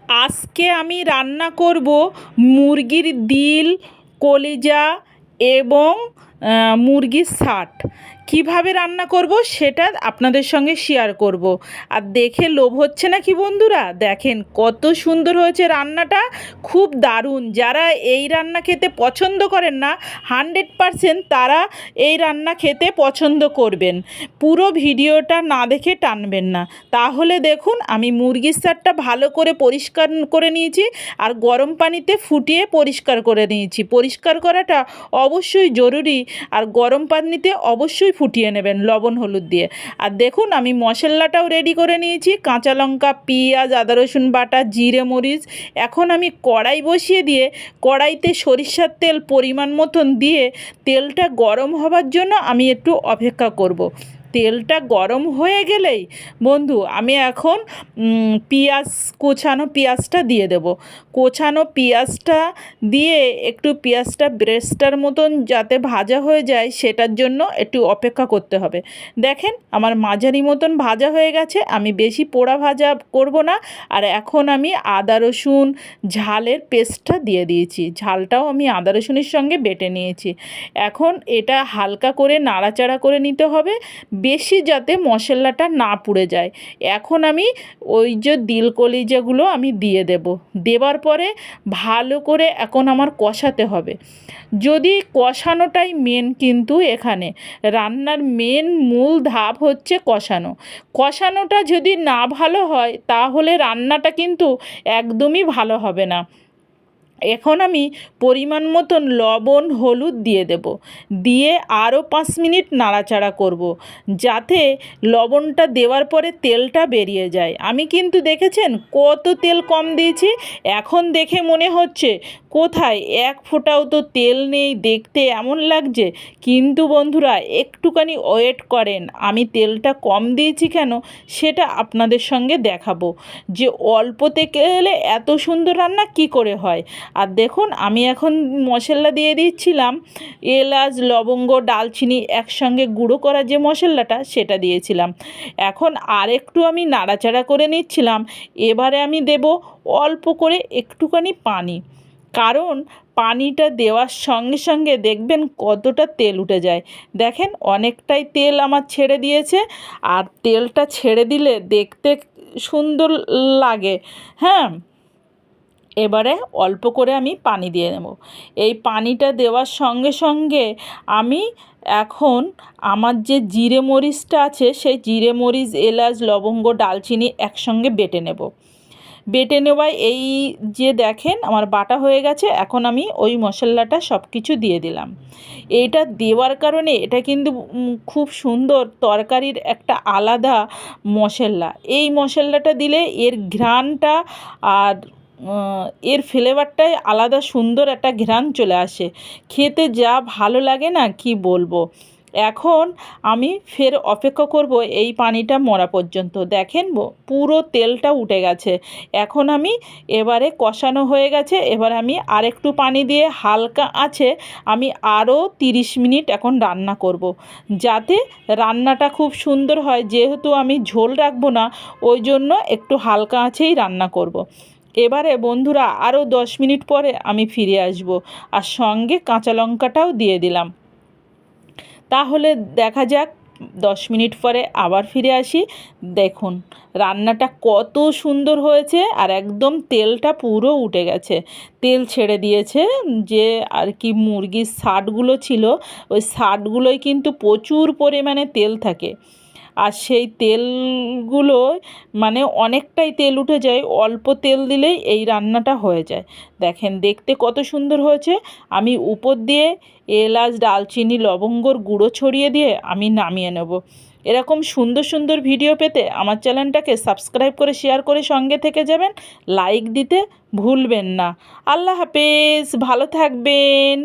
আজকে আমি রান্না করব মুরগির দিল, কলিজা এবং মুরগির ছাট। কীভাবে রান্না করব সেটা আপনাদের সঙ্গে শেয়ার করব। আর দেখে লোভ হচ্ছে না কি বন্ধুরা? দেখেন কত সুন্দর হয়েছে রান্নাটা, খুব দারুণ। যারা এই রান্না খেতে পছন্দ করেন না 100% তারা এই রান্না খেতে পছন্দ করবেন। পুরো ভিডিওটা না দেখে টানবেন না। তাহলে দেখুন, আমি মুরগির ছাটটা ভালো করে পরিষ্কার করে নিয়েছি আর গরম পানিতে ফুটিয়ে পরিষ্কার করে নিয়েছি। পরিষ্কার করাটা অবশ্যই জরুরি, আর গরম পানিতে অবশ্যই ফুটিয়ে নেবেন লবণ হলুদ দিয়ে। আর দেখুন, আমি মশলাটাও রেডি করে নিয়েছি। কাঁচা লঙ্কা, পেঁয়াজ, আদা রসুন বাটা, জিরে মরিচ। এখন আমি কড়াই বসিয়ে দিয়ে কড়াইতে সরিষার তেল পরিমাণ মতন দিয়ে তেলটা গরম হবার জন্য আমি একটু অপেক্ষা করব। তেলটা গরম হয়ে গেলেই বন্ধু আমি এখন কোচানো পেঁয়াজটা দিয়ে দেব। কোচানো পেঁয়াজটা দিয়ে একটু পেঁয়াজটা ব্রেস্টার মতন যাতে ভাজা হয়ে যায় সেটার জন্য একটু অপেক্ষা করতে হবে। দেখেন আমার মাঝারি মতন ভাজা হয়ে গেছে, আমি বেশি পোড়া ভাজা করব না। আর এখন আমি আদা রসুন ঝালের পেস্টটা দিয়ে দিয়েছি। ঝালটাও আমি আদা রসুনের সঙ্গে বেটে নিয়েছি। এখন এটা হালকা করে নাড়াচাড়া করে নিতে হবে, বেশি যাতে মশলাটা না পুড়ে যায়। এখন আমি ওই যে দিল কলিজাগুলো আমি দিয়ে দেব। দেবার পরে ভালো করে এখন আমার কষাতে হবে। যদি কষানোটাই মেন, কিন্তু এখানে রান্নার মেন মূল ধাপ হচ্ছে কষানো। কষানোটা যদি না ভালো হয় তাহলে রান্নাটা কিন্তু একদমই ভালো হবে না। এখন আমি পরিমাণ মতন লবণ হলুদ দিয়ে দেব, দিয়ে আরও 5 মিনিট নাড়াচাড়া করব যাতে লবণটা দেওয়ার পরে তেলটা বেরিয়ে যায়। আমি কিন্তু দেখেছেন কত তেল কম দিয়েছি। এখন দেখে মনে হচ্ছে কোথায় এক ফোঁটাও তো তেল নেই, দেখতে এমন লাগছে। কিন্তু বন্ধুরা একটুখানি ওয়েট করেন, আমি তেলটা কম দিয়েছি কেন সেটা আপনাদের সঙ্গে দেখাবো, যে অল্প তেলে এত সুন্দর রান্না কি করে হয়। আর দেখুন আমি এখন মশলা দিয়ে দিচ্ছিলাম, এলাচ, লবঙ্গ, ডালচিনি একসঙ্গে গুঁড়ো করা যে মশলাটা সেটা দিয়েছিলাম। এখন আরেকটু আমি নাড়াচাড়া করে নিচ্ছিলাম। এবারে আমি দেব অল্প করে একটুখানি পানি, কারণ পানিটা দেওয়ার সঙ্গে সঙ্গে দেখবেন কতটা তেল উঠে যায়। দেখেন অনেকটাই তেল আমার ছেড়ে দিয়েছে, আর তেলটা ছেড়ে দিলে দেখতে সুন্দর লাগে। হ্যাঁ, এবারে অল্প করে আমি পানি দিয়ে নেব। এই পানিটা দেওয়ার সঙ্গে সঙ্গে আমি এখন আমার যে জিরে মরিচটা আছে সেই জিরে মরিচ, এলাচ, লবঙ্গ, ডালচিনি একসঙ্গে বেটে নেব। বেটে নেওয়ায় এই যে দেখেন আমার বাটা হয়ে গেছে। এখন আমি ওই মশলাটা সব কিছু দিয়ে দিলাম। এইটা দেওয়ার কারণে এটা কিন্তু খুব সুন্দর তরকারির একটা আলাদা মশলা। এই মশলাটা দিলে এর ঘ্রাণটা আর এর ফ্লেভারটাই আলাদা, সুন্দর একটা ঘ্রাণ চলে আসে, খেতে যা ভালো লাগে না কি বলবো। এখন আমি ফের অপেক্ষা করব এই পানিটা মরা পর্যন্ত। দেখেন পুরো তেলটা উঠে গেছে। এখন আমি এবারে কষানো হয়ে গেছে, এবার আমি আরেকটু পানি দিয়ে হালকা আছে আমি আরও 30 মিনিট এখন রান্না করব, যাতে রান্নাটা খুব সুন্দর হয়। যেহেতু আমি ঝোল রাখবো না, ওই জন্য একটু হালকা আঁচেই রান্না করব। এবারে বন্ধুরা আরও 10 মিনিট পরে আমি ফিরে আসব, আর সঙ্গে কাঁচা লঙ্কাটাও দিয়ে দিলাম। তাহলে দেখা যাক 10 মিনিট পরে আবার ফিরে আসি। দেখুন রান্নাটা কত সুন্দর হয়েছে, আর একদম তেলটা পুরো উঠে গেছে, তেল ছেড়ে দিয়েছে। যে আর কি মুরগির ছাটগুলো ছিল, ওই ছাটগুলোই কিন্তু প্রচুর পরিমাণে তেল থাকে, আর সেই তেলগুলো মানে অনেকটাই তেল উঠে যায়। অল্প তেল দিলেই এই রান্নাটা হয়ে যায়। দেখেন দেখতে কত সুন্দর হয়েছে। আমি উপর দিয়ে এলাচ, ডালচিনি, লবঙ্গর গুঁড়ো ছড়িয়ে দিয়ে আমি নামিয়ে নেব। এরকম সুন্দর সুন্দর ভিডিও পেতে আমার চ্যানেলটাকে সাবস্ক্রাইব করে শেয়ার করে সঙ্গে থেকে যাবেন। লাইক দিতে ভুলবেন না। আল্লাহ হাফেজ, ভালো থাকবেন।